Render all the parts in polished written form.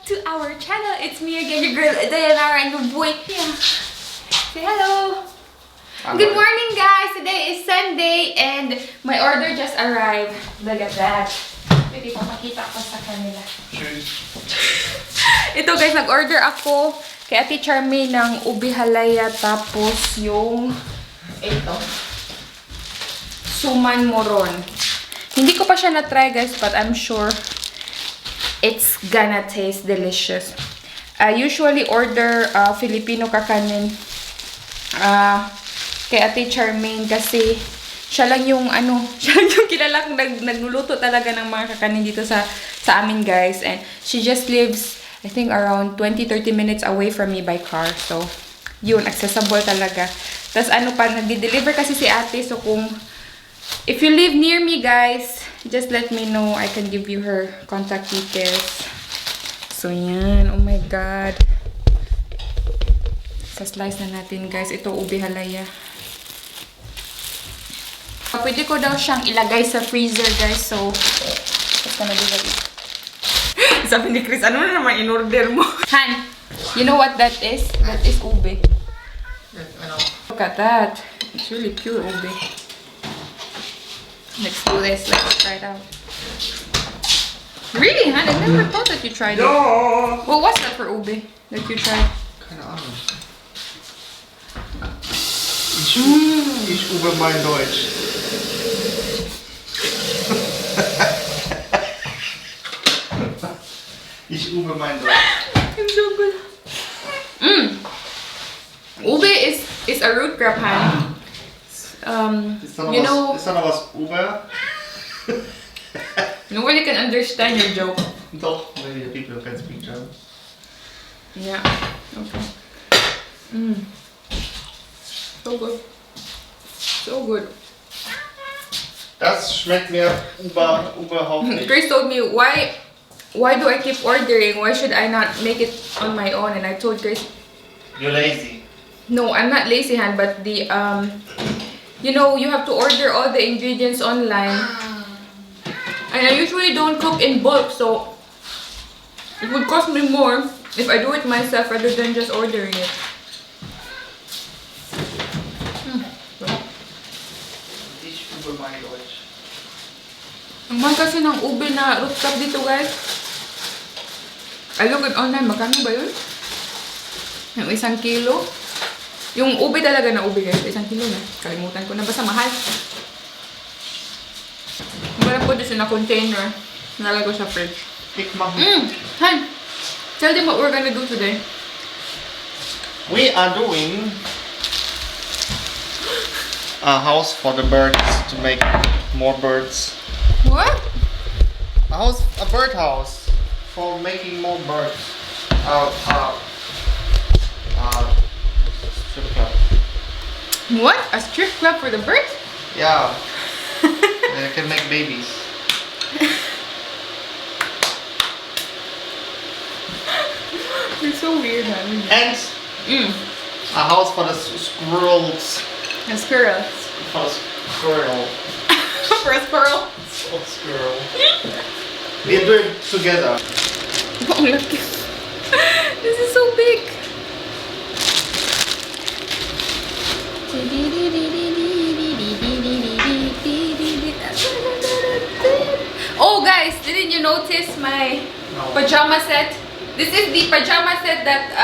to our channel. It's me again, your girl Dayanara, and your boy. Yeah. Say hello. Good morning, guys. Today is Sunday and my order just arrived. Look at that. Pwede ko makita ko sa kanila. Ito guys, nag-order ako kay Ate Charmaine ng ubi halaya, tapos yung ito, suman moron. Hindi ko pa siya na-try guys, but I'm sure it's gonna taste delicious. I usually order Filipino kakanin kay Ate Charmaine kasi siya lang yung siya lang yung kilala kong nagluluto talaga ng mga kakanin dito sa amin guys, and she just lives I think around 20-30 minutes away from me by car, so yun, accessible talaga. Tas nagde-deliver kasi si ate, so kung if you live near me guys, just let me know. I can give you her contact details. So yan, oh my god. Sa-slice na natin guys. Ito ubi halaya. Pwede ko daw siyang ilagay sa freezer guys. So, what's gonna do that? Sabi ni Chris, ano na naman in-order mo? Han, you know what that is? That is ube. Look at that. It's really pure ube. Let's do this. Let's try it out. Really, Han? I never thought that you tried it. Well, what's that for ube that you tried? Keine Ahnung. Ich übe mein Deutsch. Ich übe mein Deutsch. It's so good. Ube is a root crop, Han. You know, ist da noch was Uber? nobody can understand your joke. Doch, maybe the people who can speak German. Yeah. Okay. So good. So good. Das schmeckt mir überhaupt nicht. Chris told me, why do I keep ordering? Why should I not make it on my own? And I told Chris, You're lazy. no, I'm not lazy, Han, but the you know, you have to order all the ingredients online. And I usually don't cook in bulk, so it would cost me more if I do it myself rather than just ordering it. Ich übe mein Deutsch. Ang mahal kasi ng ube na root crop dito guys. I look at online, magkano ba yun? Yung 1 kilo. Yung ube talaga na ube guys, 1 kilo na. Kalimutan ko na, basta mahal. Wala po dito na container. Nalagay ko sa fridge. Han, tell them what we're gonna do today. We are doing a house for the birds to make more birds. What? A birdhouse for making more birds. Strip club. What? A strip club for the birds? Yeah. They can make babies. You're so weird, man. And a house for the squirrels. A squirrel. For a squirrel. For a squirrel? For a squirrel. We do it together. Oh, look. This is so big. Oh guys, didn't you notice my pajama set? This is the pajama set that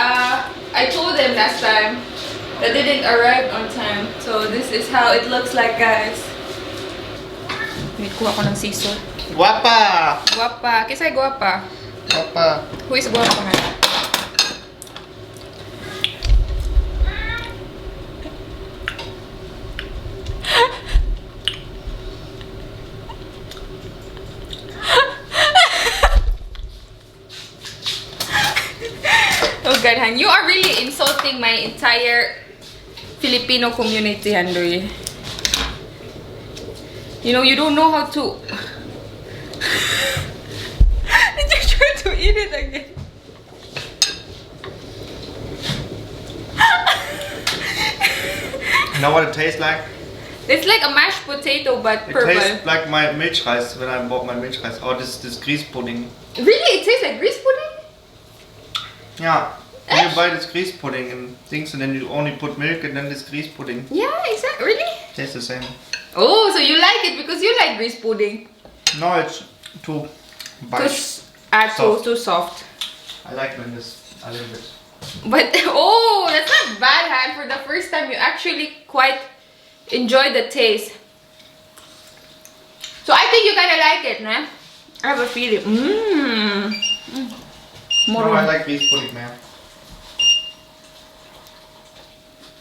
I told them last time that didn't arrive on time. So this is how it looks like guys. Wait, kuha ko ng scissor. Guapa! Guapa. Kisay guapa? Guapa. Who is guapa? Oh God, Han, you are really insulting my entire Filipino community, Handoy. You know, you don't know how to... Did you try to eat it again? You know what it tastes like? It's like a mashed potato, but It purple. tastes like my Milchreis when I bought my Milchreis. Or this grease pudding. Really? It tastes like grease pudding? Yeah. When you buy this grease pudding and things, and then you only put milk and then this grease pudding. Yeah, exactly. Really? Tastes the same. Oh, so you like it because you like grease pudding? No, it's too Too soft. I like when this a little bit. But oh, that's not bad, Han. For the first time, you actually quite enjoy the taste. So I think you kind of like it, nah? I have a feeling. No, I like grease pudding, man.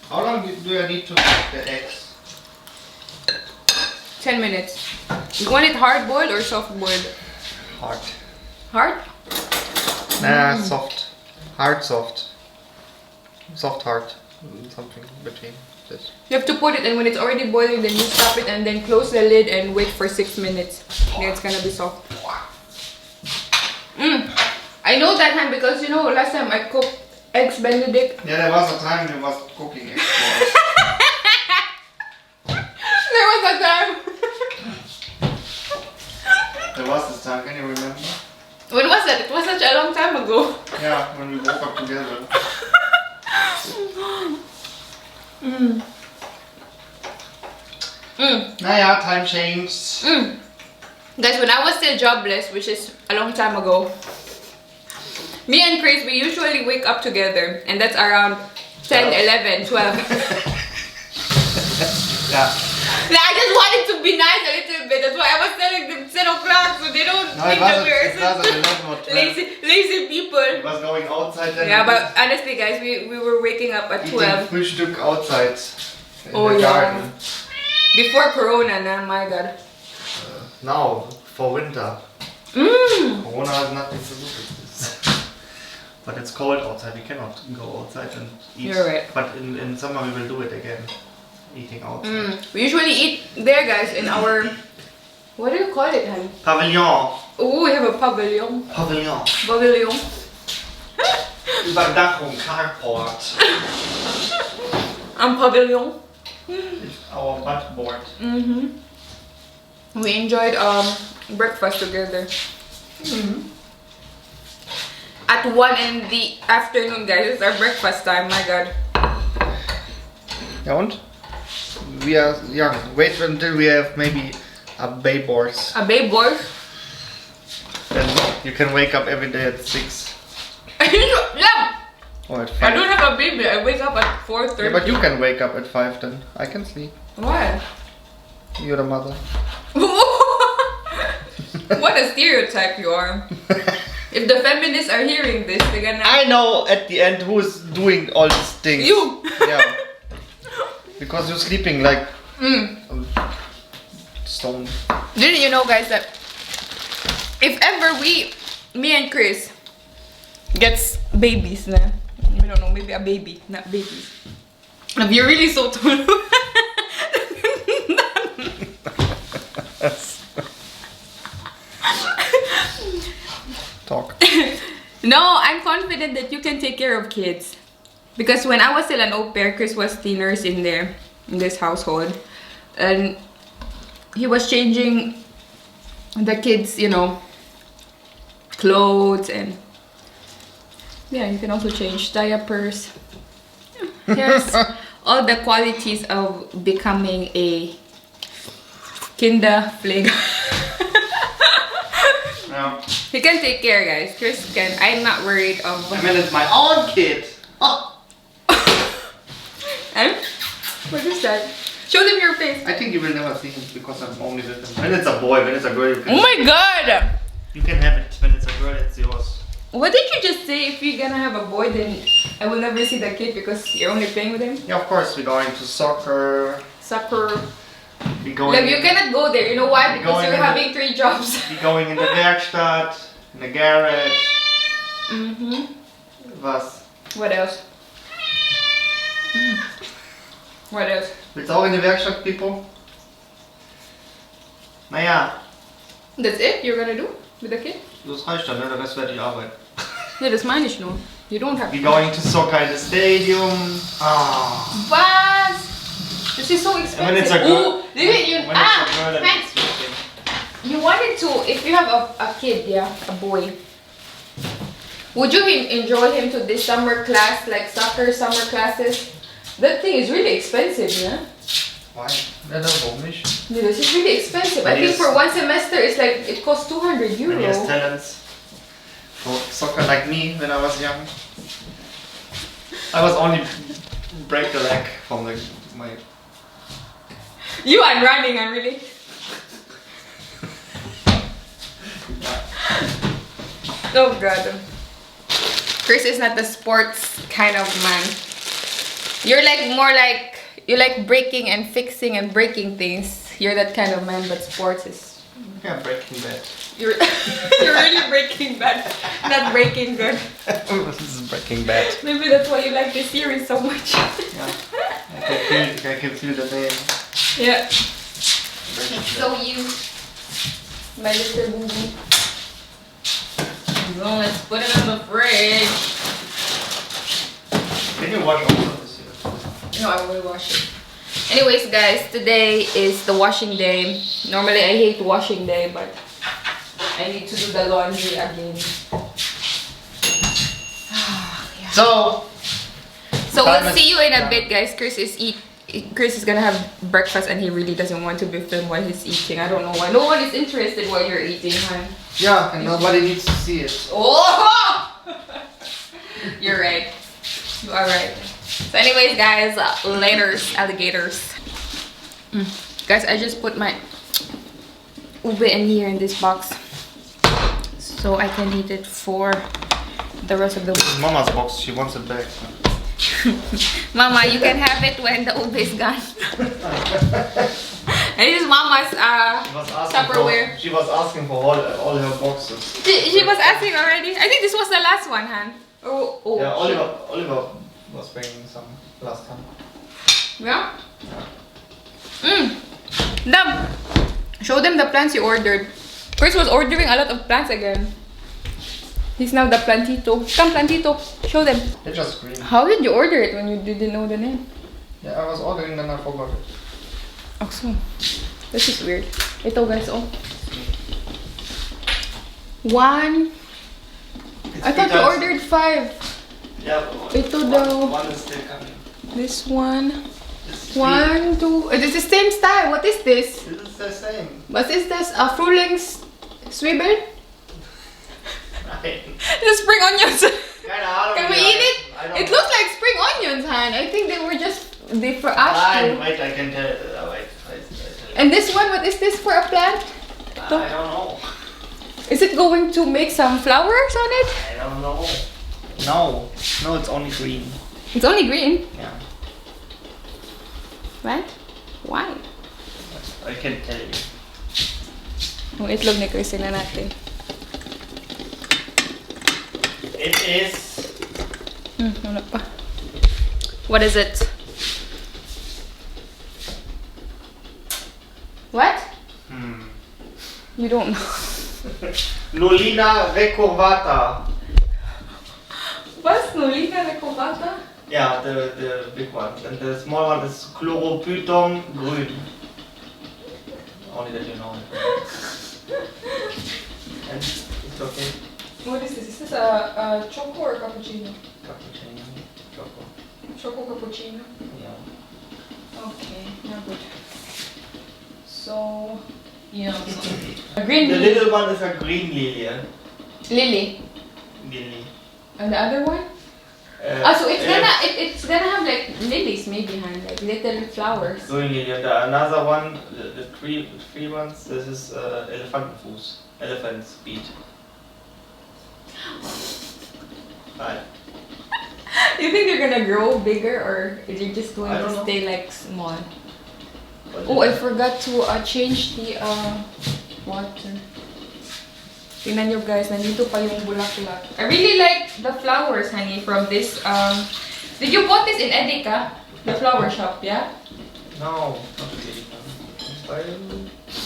How long do I need to cook the eggs? 10 minutes. You want it hard boiled or soft boiled? Hard. Hard? Nah, soft. Hard, soft. Soft, hard. Something between this. You have to put it, and when it's already boiling, then you stop it and then close the lid and wait for 6 minutes. Then it's gonna be soft. I know that time because you know last time I cooked eggs Benedict. Yeah, there was a time you was cooking eggs for us. There was a time. There was this time, can you remember? When was that? It was such a long time ago. Yeah, when we woke up together. Naja, time changed. Guys, when I was still jobless, which is a long time ago, me and Chris, we usually wake up together, and that's around 10, 11, 12. Yeah. Now, I just wanted to be nice a little bit. That's why I was telling them 10 o'clock so they don't think that we're lazy people. It was going outside then. Yeah, but honestly, guys, we were waking up at 12. Frühstück outside in Oh, the yeah. garden. Before Corona, nah, my God. Now, for winter. Corona has nothing to do with this. But it's cold outside, we cannot go outside and eat. You're right. But in summer we will do it again. Eating outside. We usually eat there, guys, in our... What do you call it, honey? Pavillon. Oh, we have a pavilion. Pavillon. Pavilion. Überdachung, carport. Pavilion. It's our butt board. We enjoyed breakfast together. At 1 in the afternoon, guys. It's our breakfast time, my God. Ja und? We are young. Wait until we have maybe a bay board. A babe boy? Then you can wake up every day at 6 Yeah. or at 5. I don't have a baby. I wake up at 4:30. Yeah, but you can wake up at 5 then. I can sleep. Why? You're the mother. What a stereotype you are. If the feminists are hearing this, they're gonna... I know at the end who's doing all these things. You! Yeah. Because you're sleeping like stone. Didn't you know, guys, that if ever me and Chris gets babies, nah? We don't know, maybe a baby, not babies. If you're really so tall. Talk. No, I'm confident that you can take care of kids. Because when I was still an au pair, Chris was the nurse in there, in this household. And he was changing the kids, you know, clothes and... Yeah, you can also change diapers. Here's all the qualities of becoming a Kinderpfleger. Yeah. He can take care, guys. Chris can. I'm not worried of... I mean, it's my own kid. Oh. And what is that? Show them your face. I think you will never see him because I'm only with him. When it's a boy, when it's a girl, you can, Oh my God! you can have it. When it's a girl, it's yours. What did you just say? If you're gonna have a boy, then I will never see the kid because you're only playing with him? Yeah, of course, we're going to soccer. Soccer. We're going. Like, you cannot go there. You know why? Because going you're in the- having 3 jobs. We're going in the Werkstatt, in the garage. Was? What else? What else? Willst du auch in die Werkstatt, people? Naja, That's it? You're gonna do with the kid? das reicht dann, ne? Der Rest werde ich arbeiten. Yeah, das meine ich nur. You don't have We're going to soccer in the stadium. Ah. What? This is so expensive. And when it's a girl, Ooh, look at you. when it's a girl, then man. it's your thing. You wanted to, if you have a kid, yeah, a boy, Would you enjoy him to this summer class, like soccer summer classes? That thing is really expensive, yeah? Why? Warum nicht? Yeah, this is really expensive. I think for one semester it's like it costs 200 When he has euro. talents for soccer like me when I was young. I was only break the leg from my. You and running, I'm really. Oh god. Chris is not the sports kind of man. You're like more like you like breaking and fixing and breaking things. You're that kind of man, but sports is. Yeah, Breaking Bad. You're you're really breaking bad, not breaking good. This is Breaking Bad. Maybe that's why you like this series so much. Yeah. I can feel the name. Yeah. Breaking Bad. So you, my little boo-boo. So let's put it in the fridge. Can you wash also this here? No, I will wash it. Anyways, guys, today is the washing day. Normally, I hate washing day, but I need to do the laundry again. So we'll see you in a bit, guys. Chris is gonna have breakfast, and he really doesn't want to be filmed while he's eating. I don't know why. No one is interested while you're eating, huh? yeah, and nobody needs to see it. Oh! You're right. You are right. So anyways, guys, laters, alligators. Guys, I just put my ube in here in this box so I can eat it for the rest of the week. Mama's box, she wants it back. Mama, you can have it when the ube is gone. And this is Mama's Tupperware. She was asking for all her boxes. She was asking already. I think this was the last one, Han. Oh. Yeah, Oliver was bringing some last time. Yeah? Dam! Show them the plants you ordered. Chris was ordering a lot of plants again. He's now the plantito. Come, plantito. Show them. They're just green. How did you order it when you didn't know the name? Yeah, I was ordering then I forgot it. Oh, so. This is weird. Ito, guys, oh. One. I thought you ordered 5. Yeah, Ito daw. one is still coming. This one. This is 1, 2. It is the same style. What is this? This is the same. What is this? A Frühlings Zwiebel? Nein. The spring onions. Keine Ahnung. Can we eat it? It looks like spring onions, Han. I think they were just for us. Nein, wait, I can tell. Wait. And this one, what is this for a plant? I don't know. Is it going to make some flowers on it? I don't know. No, it's only green. It's only green. Yeah, What? Why? I can tell you. Ang itlog ni Chris na natin. It is. Wala pa. What is it? What? You don't know. Lolina recurvata. What's Nolina recurvata? Yeah, the big one. And the small one is Chlorophytum grün. Only that you know it. And it's okay. What is this? Is this a choco or cappuccino? Cappuccino. Choco. Choco cappuccino. Yeah. Okay, not good. So, yeah. A green The lily. little one is a green lily. Lily. Lily. And the other one? So it's gonna have like lilies maybe, huh? Like little flowers. Green lily. And the another one, the three ones, this is Elefantenfuß. Elephant's beat. Right. You think they're gonna grow bigger or is it just going I to don't know. stay like small? But Oh, I forgot to change the water. Tingnan nyo guys, nandito pa yung bulaklak. I really like the flowers, honey, from this. Did you bought this in Edeka? The flower shop, yeah? No, not really. By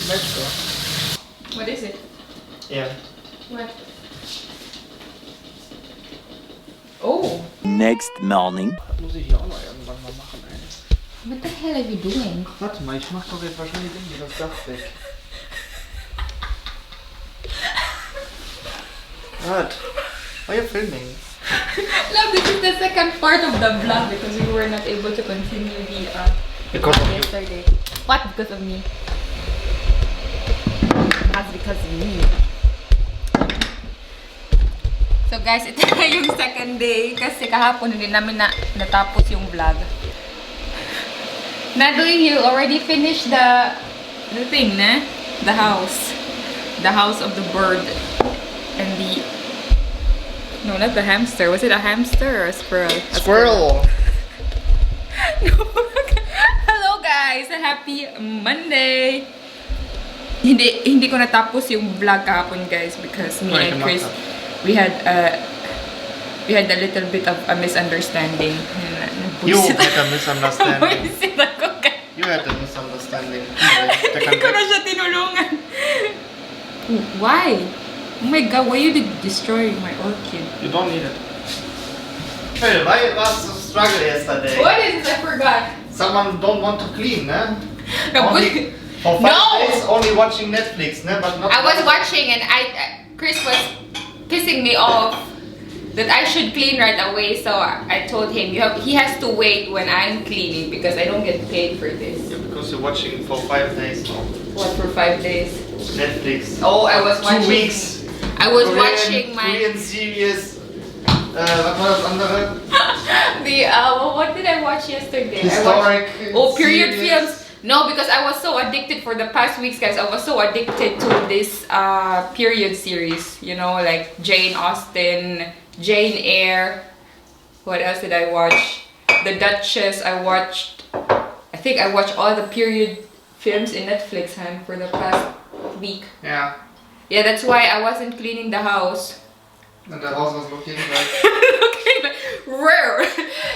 Metro. What is it? Yeah. What? Oh! Next morning. Das muss ich hier auch noch irgendwann mal machen, ey. What the hell are you doing? Warte mal, ich mach doch jetzt wahrscheinlich irgendwie das Dach weg. Was? Why are you filming? Love, this is the second part of the vlog because we were not able to continue the Because vlog of you. yesterday. What? Because of me? That's because of me. So guys, ito na yung second day kasi kahapon hindi namin natapos yung vlog. Natalie, you already finished the thing, na? The house. The house of the bird. And the... No, not the hamster. Was it a hamster or a squirrel? A Squirrel! No. Hello guys! Happy Monday! Hindi ko natapos yung vlog kahapon guys because me and Chris, we had a little bit of a misunderstanding. You had a misunderstanding. You had a misunderstanding. Hindi ko na siya tinulungan. Why? Oh my god, why you did destroy my orchid? You don't need it. Hey, why was the struggle yesterday? What is this? I forgot. Someone don't want to clean, ne? No. Only, for 5 days only watching Netflix, ne? But not. I was watching and Chris was pissing me off that I should clean right away, so I told him he has to wait when I'm cleaning because I don't get paid for this. Yeah, because you're watching for 5 days now. What, for 5 days? Netflix. Oh, I was watching. 2 weeks. I was watching my Korean series. Was war das andere? What did I watch yesterday? Historic. Period series. films. No, because I was so addicted for the past weeks, guys. I was so addicted to this period series. You know, like Jane Austen, Jane Eyre. What else did I watch? The Duchess. I think I watched all the period films in Netflix, for the past week. Yeah. Yeah, that's why I wasn't cleaning the house. And the house was looking like... Rare.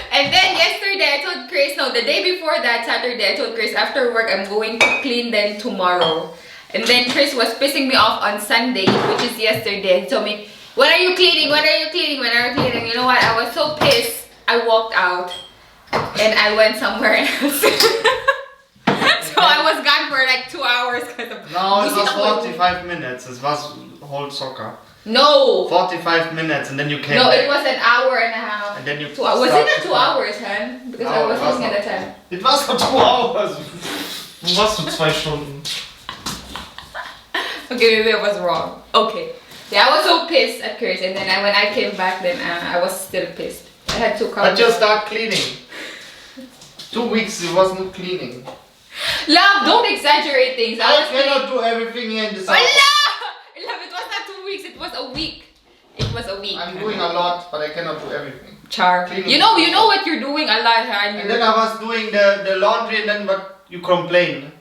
And then yesterday I told Chris, no, the day before that, Saturday, I told Chris after work I'm going to clean then tomorrow. And then Chris was pissing me off on Sunday, which is yesterday. He told me, when are you cleaning? When are you cleaning? When are you cleaning? You know what? I was so pissed. I walked out and I went somewhere else. So I was gone for like 2 hours. No, it was 45 minutes. It was whole soccer. No! 45 minutes and then you came No, back. it was an hour and a half. And then you... 2 hours. Was it not 2 hours, hun? Because No, I was it was looking at not. the time. It was for 2 hours. Wo warst du 2 Stunden? Okay, maybe I was wrong. Okay. Yeah, I was so pissed at Chris, and then when I came back, then I was still pissed. I had to come. But just start cleaning. 2 weeks it wasn't cleaning. Love, don't exaggerate things. I cannot do everything here in this house. Love, it was not 2 weeks. It was a week. It was a week. I'm doing a lot, but I cannot do everything. Char. Cleaning You know what you're doing a lot, huh? And then I was doing the laundry and then but you complain.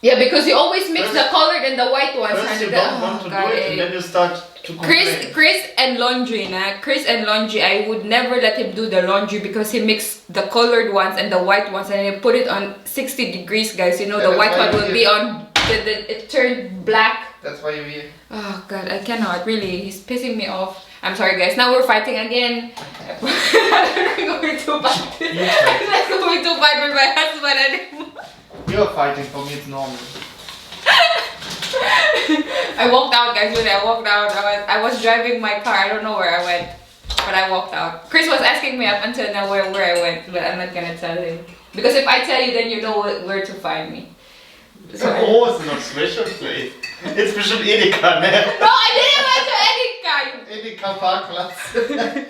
Yeah, because you always mix the colored and the white ones. First you don't want to do it and then you start to complain. Chris and laundry, I would never let him do the laundry because he mixed the colored ones and the white ones and he put it on 60 degrees, guys. You know, Yeah, the white that's why one will be on, it turned black. That's why you're here. Oh god, I cannot, really. He's pissing me off. I'm sorry, guys. Now we're fighting again. I'm going to fight. I'm not going to fight with my husband anymore. You're fighting for me, it's normal. I walked out, guys. When I walked out, I was driving my car. I don't know where I went, but I walked out. Chris was asking me up until now where I went, but I'm not gonna tell him because if I tell you, then you know where to find me. So Oh, it's not special place. It's bestimmt Edeka, ne? No, I didn't went to Edeka. Edeka Parkplatz.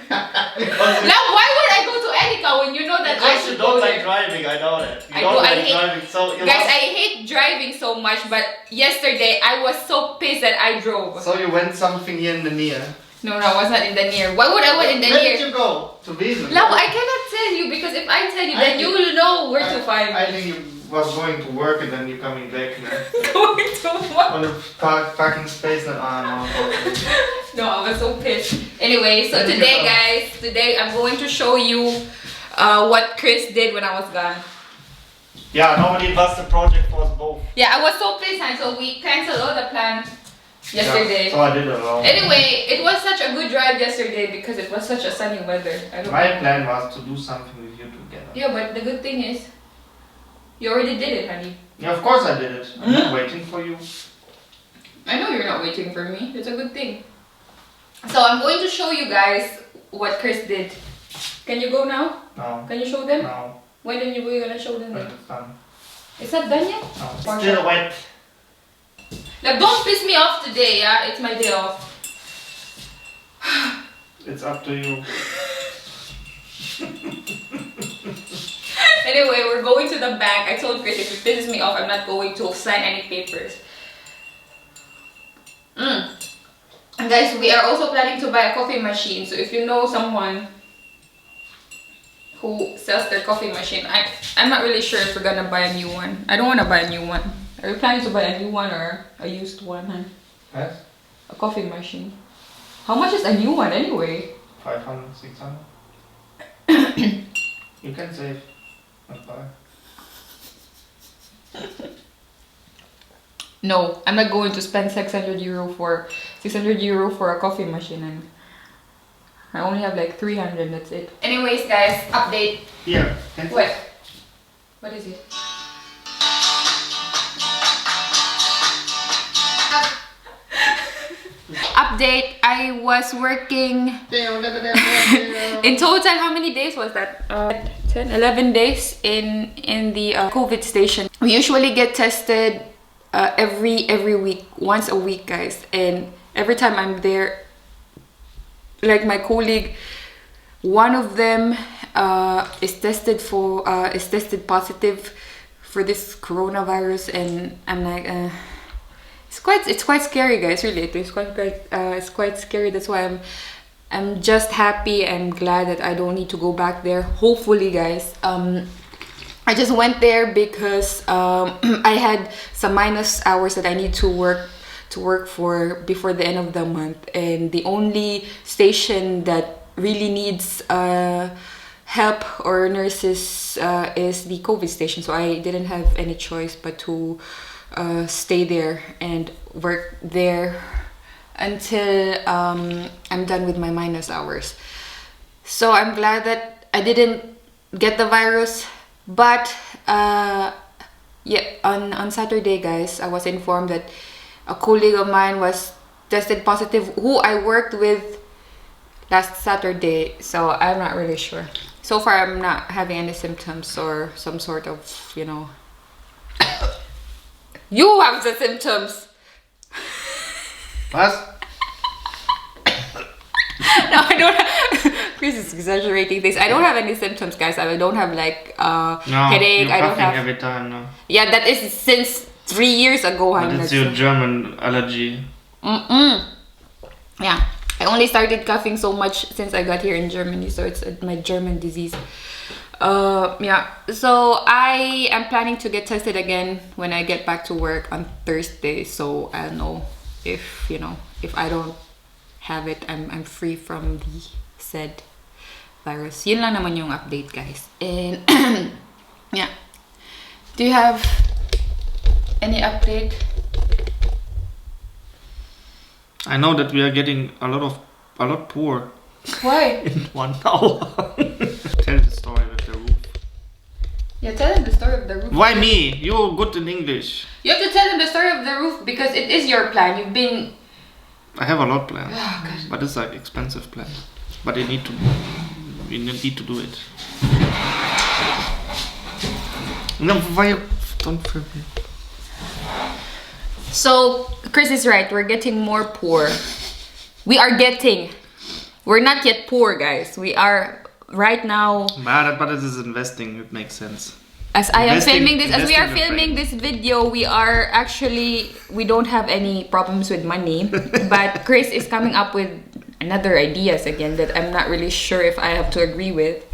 Now, why would I go to Edeka when you know that I Because should you don't go like there? driving, I know that. You I don't do, I like hate- driving, so you Guys, must- I hate driving so much, but yesterday I was so pissed that I drove. So you went something here in the near. No, I was not in the near. Why would I went in the Where near? did you go? To Wiesn? Love, I cannot tell you because if I tell you, then you will know where to find me. I think you was going to work and then you're coming back now. Going to what? On the parking space and no. Okay. No, I was so pissed. Anyway, so There you today, go. guys, I'm going to show you what Chris did when I was gone. Yeah, normally it was the project for us both. Yeah, I was so pissed, and so we canceled all the plans yesterday. Yeah, so I did it alone. Anyway, it was such a good drive yesterday because it was such a sunny weather. I don't My know. plan was to do something with you together. Yeah, but the good thing is, you already did it, honey. Yeah, of course I did it. I'm not waiting for you. I know you're not waiting for me. It's a good thing. So I'm going to show you guys what Chris did. Can you go now? No. Can you show them? No. When are you gonna show them? When it's done. It's not done yet? No. It's still wet. Like, don't piss me off today, yeah? It's my day off. It's up to you. Anyway, we're going to the bank. I told Chris if it pisses me off, I'm not going to sign any papers. And guys, we are also planning to buy a coffee machine. So if you know someone who sells their coffee machine, I'm not really sure if we're gonna buy a new one. I don't want to buy a new one. Are you planning to buy a new one or a used one, huh? Yes? A coffee machine. How much is a new one anyway? 500, 600. You can save and buy. No, I'm not going to spend 600 euro for a coffee machine. And I only have like 300. That's it. Anyways, guys, update. Here. What? What is it? Update. I was working in total. How many days was that? 10, 11 days in the COVID station. We usually get tested every week, once a week, guys. And every time I'm there, like my colleague, one of them is tested positive for this coronavirus, and I'm like, it's quite scary, guys. Really, it's quite scary. That's why I'm just happy and glad that I don't need to go back there. Hopefully, guys. I just went there because I had some minus hours that I need to work for before the end of the month, and the only station that really needs help or nurses is the COVID station. So I didn't have any choice but to stay there and work there until I'm done with my minus hours. So I'm glad that I didn't get the virus. But yeah, on Saturday, guys, I was informed that a colleague of mine was tested positive, who I worked with last Saturday. So I'm not really sure. So far, I'm not having any symptoms or some sort of, you know. You have the symptoms. What? No, I don't have. Chris is exaggerating this. I don't have any symptoms, guys. I don't have like headache. You're I don't have every time, no. Yeah, that is since 3 years ago. But it's your German allergy. Yeah, I only started coughing so much since I got here in Germany, so it's my German disease. Yeah, so I am planning to get tested again when I get back to work on Thursday. So I'll know if, you know, if I don't have it, I'm free from the said virus. Yun lang naman yung update, guys. And yeah, do you have any update? I know that we are getting a lot poor. Why? In 1 hour. Tell the story with the roof. Yeah, tell them the story of the roof. Why me? You're good in English. You have to tell them the story of the roof because it is your plan. You've been... I have a lot planned, Oh, but it's like expensive plan. But we need to do it. No, why don't film me? So Chris is right. We're getting more poor. We are getting. We're not yet poor, guys. We are right now. But it is investing. It makes sense. As I am Investing- filming this, as we are investing in filming this video, we don't have any problems with money. But Chris is coming up with another ideas again that I'm not really sure if I have to agree with.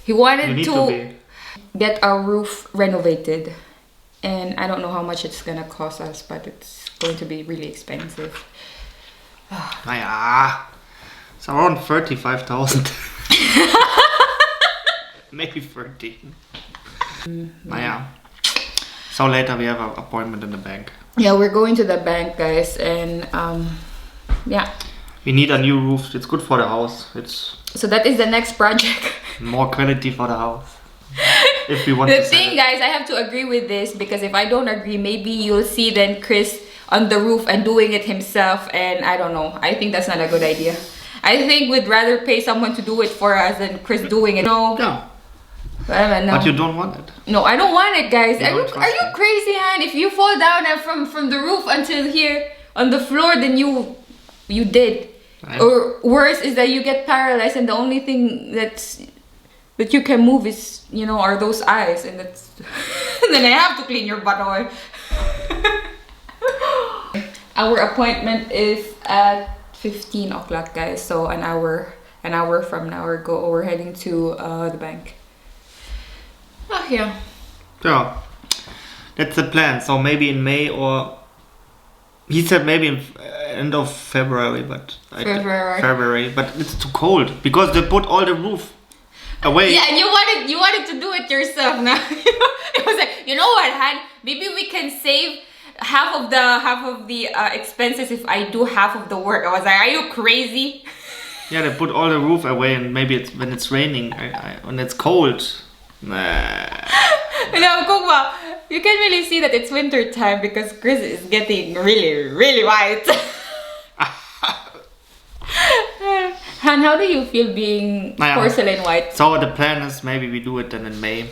He You wanted need to get our roof renovated. And I don't know how much it's gonna cost us, but it's going to be really expensive. Naja, it's around 35,000. Maybe 30. Naja. So later we have an appointment in the bank. Yeah, we're going to the bank, guys, and yeah. We need a new roof. It's good for the house. It's So that is the next project. more quality for the house. If we want The to sell thing, it. guys, I have to agree with this because if I don't agree, maybe you'll see then Chris on the roof and doing it himself, and I don't know. I think that's not a good idea. I think we'd rather pay someone to do it for us than Chris doing it. No. Yeah. No. But you don't want it. No, I don't want it, guys. You Are don't trust you me. crazy, Han? If you fall down and from the roof until here on the floor, then you did. Right. Or worse is that you get paralyzed, and the only thing that you can move is, you know, are those eyes, and that's then I have to clean your butt away. Our appointment is at 15 o'clock, guys. So an hour from now we're heading to the bank. Oh yeah. Yeah. That's the plan. So maybe in May, or he said maybe in end of February, but February, but it's too cold because they put all the roof away. Yeah, and you wanted to do it yourself now. It was like, you know what, Han? Maybe we can save half of the expenses if I do half of the work. I was like, are you crazy? Yeah, they put all the roof away, and maybe it's when it's raining, when it's cold. Nah. No, Kukma, you can really see that it's winter time because Chris is getting really, really white. Han, how do you feel being porcelain white? So the plan is maybe we do it then in May.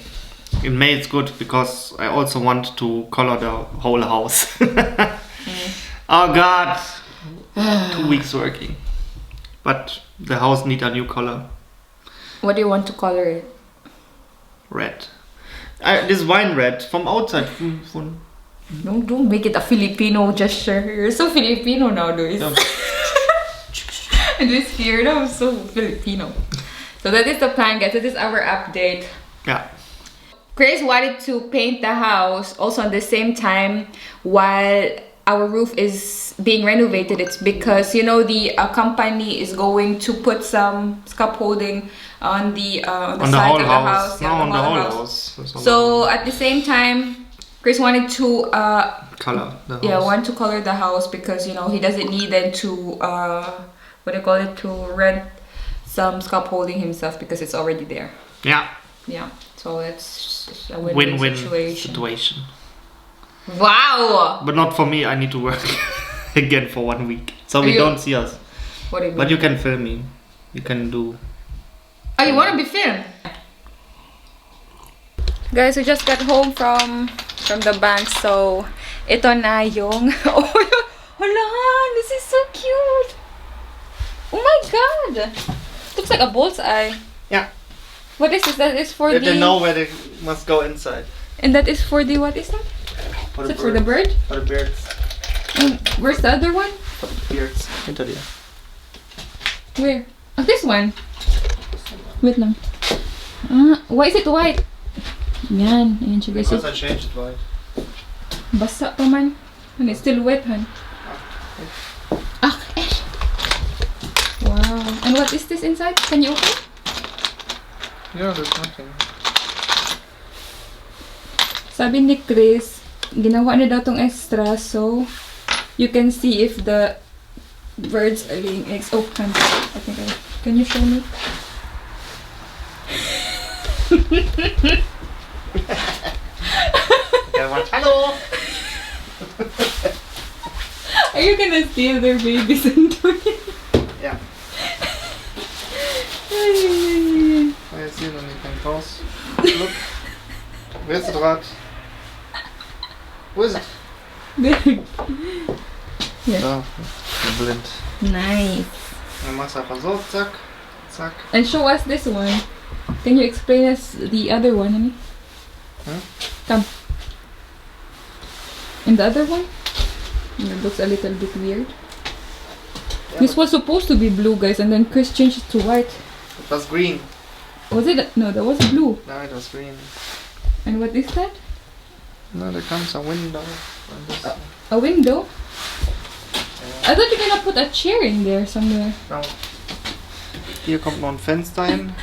In May it's good because I also want to color the whole house. Oh God, 2 weeks working. But the house needs a new color. What do you want to color it? Red. This wine red from outside. Don't make it a Filipino gesture. You're so Filipino nowadays. Yeah. This here, that was so Filipino. So that is the plan, guys. That is our update. Yeah. Chris wanted to paint the house also at the same time while our roof is being renovated. It's because, you know, the company is going to put some scaffolding on the side of the house. No, on the whole house. So at the same time, Chris wanted to color the house. Yeah, want to color the house because, you know, he doesn't need then to to rent some scaffolding himself because it's already there. Yeah. Yeah. So it's a Win-win situation. Wow! But not for me. I need to work again for 1 week, so we don't see us. What do you mean? But you can film me. You can do. Oh, you want to be filmed? Guys, we just got home from the bank, so ito na yung hala, this is so cute. Oh my God! Looks like a bullseye. Yeah. What is this? That is for the. They know where they must go inside. And that is for the, what is that? Is it for the bird? For the birds. And where's the other one? For the birds. Hinter dir. Where? Oh, this one. Wait lang. Why is it white? Yan. Ayan siya, guys. Because I changed it white. Basa pa man. And it's still wet, han. Ah, eh. Wow. And what is this inside? Can you open? Yeah, there's nothing. Sabi ni Chris, ginawa na daw tong extra so you can see if the birds are laying eggs. Oh, can you show me? Hello! Are you gonna steal their babies and do it? Ja. Jetzt hier noch nicht ganz raus. Look. Wer ist der Draht? Wo ist es? There. Yeah. Da. Blind. Nice. Dann machst du einfach so, zack, zack. And show us this one. Can you explain us the other one, honey? Huh? Come. And the other one? It looks a little bit weird. Yeah, This was supposed to be blue, guys, and then Chris changed it to white. It was green. Was it? No, that was blue. No, it was green. And what is that? No, there comes a window. And this A window? I thought you were gonna put a chair in there somewhere. No. Hier kommt noch ein Fenster hin.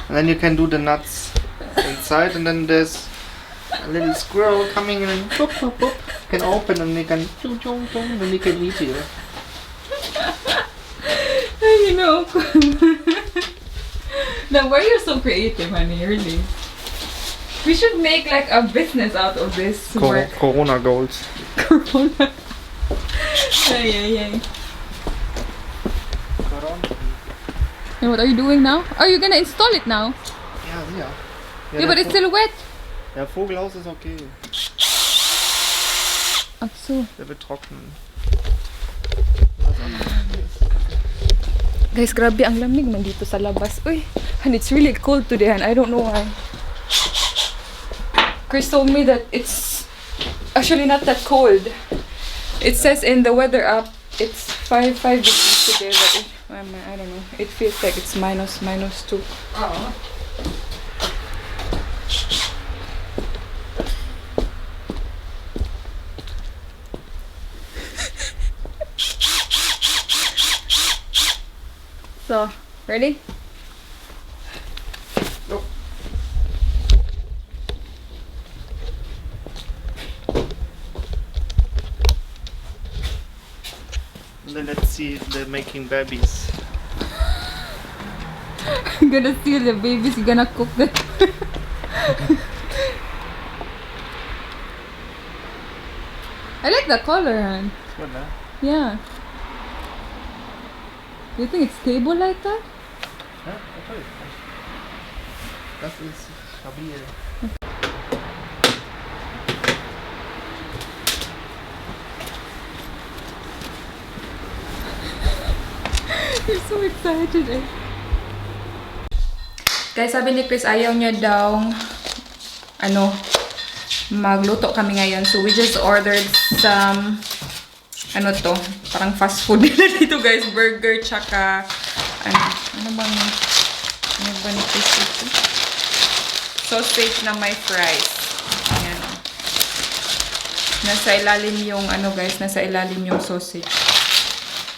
And then you can do the nuts inside, and then there's a little squirrel coming in and boop, boop, boop. You can open and you can choo, choo, choo, and then you can eat here. You know. Now, why are you so creative, honey? Really? We should make like a business out of this work. Corona goals. Corona. Ay, ay, ay. Corona. And what are you doing now? Are you gonna install it now? Ja, sicher. Yeah, but it's still wet. Der Vogelhaus ist okay. Ach so. Der wird trocknen. Guys, grabe ang lamig man dito sa labas. Uy, and it's really cold today and I don't know why. Chris told me that it's actually not that cold. It says in the weather app it's 5 degrees today, but I don't know. It feels like it's minus 2. Ah. So, ready? Nope. And then let's see if they're making babies. I'm gonna steal the babies, you're gonna cook them. I like the color, Han. Good, huh? Yeah. Do you think it's stable like that? Ja, natürlich. Das ist stabil. You're so excited eh. Guys, sabi ni Chris ayaw niya daw magluto kami ngayon. So we just ordered some parang fast food nila dito guys, burger tsaka ano ba ni Chris ito? Sausage na may fries. Ayan. Nasa ilalim yung guys, nasa ilalim yung sausage.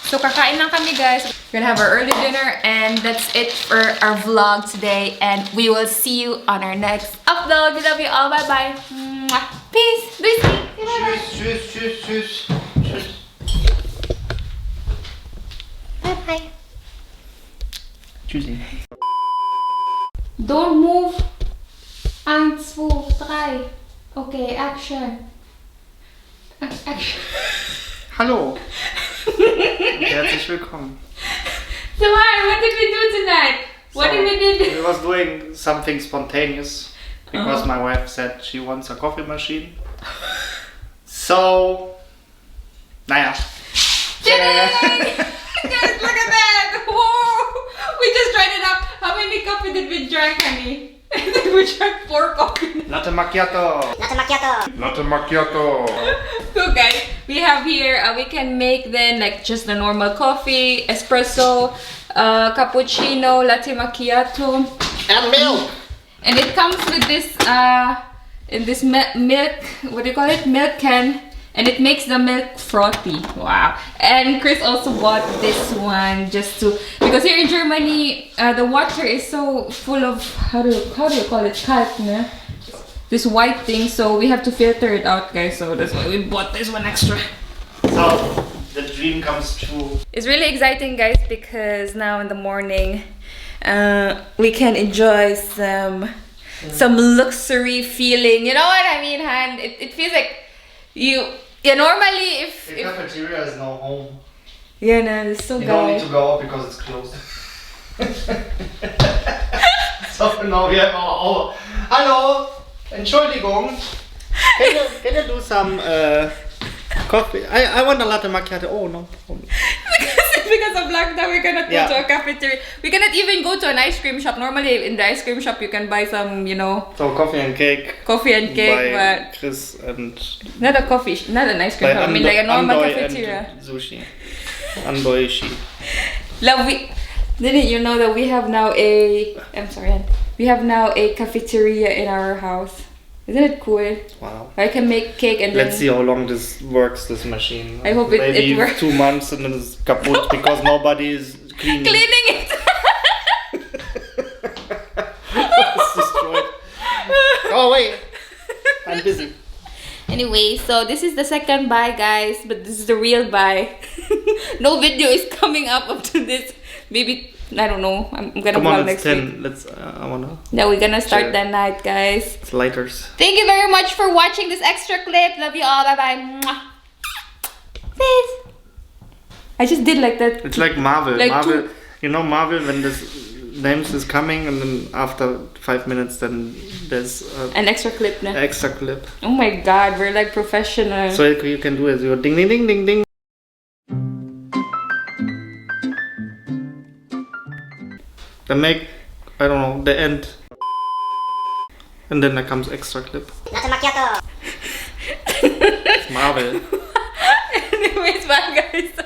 So, kakain lang kami, guys. We're gonna have our early dinner, and that's it for our vlog today. And we will see you on our next upload. We love you all. Bye-bye. Peace. Tschüss, tschüss, tschüss, tschüss. Bye-bye. Tschüssi. Don't move. 1, 2, 3. Okay, action. Action. Hallo. Herzlich willkommen. So what did we do tonight? What did we do? We was doing something spontaneous because my wife said she wants a coffee machine. So, naja. Guys, look at that! Whoa! We just tried it out. How many coffee did we drink, honey? I think we drank 4 coffee. Latte macchiato. Latte macchiato. Latte macchiato. So guys, we have here, we can make then like just the normal coffee, espresso, cappuccino, latte macchiato. And milk. And it comes with this, in this milk, what do you call it? Milk can. And it makes the milk frothy. Wow. And Chris also bought this one just to, because here in Germany, the water is so full of, how do you call it? Kalk, ne? This white thing, so we have to filter it out, guys. So that's why we bought this one extra. So, the dream comes true. It's really exciting, guys, because now in the morning, we can enjoy some luxury feeling. You know what I mean, Han? It feels like normally if The cafeteria is now home. yeah, no, it's so You don't need good. to go out because it's closed. So now we have our Hello! Entschuldigung! Can you do some coffee? I want a latte macchiato. Oh, no problem. Because of lockdown, we cannot go Yeah. to a cafeteria. We cannot even go to an ice cream shop. Normally, in the ice cream shop, you can buy some, So coffee and cake. coffee and cake, By but Chris and not a coffee, not an ice cream by shop. I mean, like a normal Andoy cafeteria. and sushi. Andoishi. Didn't you know that we have now we have now a cafeteria in our house? Isn't it cool? Wow. I can make cake and Let's then see how long this works, this machine. I hope it Maybe works. 2 months and then it's kaput because nobody is cleaning. cleaning it. It's destroyed. Oh wait, I'm busy. Anyway, so this is the second buy, guys, but this is the real buy. No video is coming up to this. Maybe, I don't know. I'm gonna Come vlog on, next it's week. 10. Let's. I wanna. Now we're gonna start Sure. the night, guys. It's lighters. Thank you very much for watching this extra clip. Love you all. Bye bye. Peace. I just did like that. It's like Marvel. Like Marvel. You know Marvel, when this names is coming and then after 5 minutes then there's An extra clip na. extra clip. Oh my god, we're like professional. So you can do it. You go ding ding ding ding ding. Then make, I don't know, the end. And then there comes extra clip. Latte macchiato. It's Marvel. Anyways, bye guys.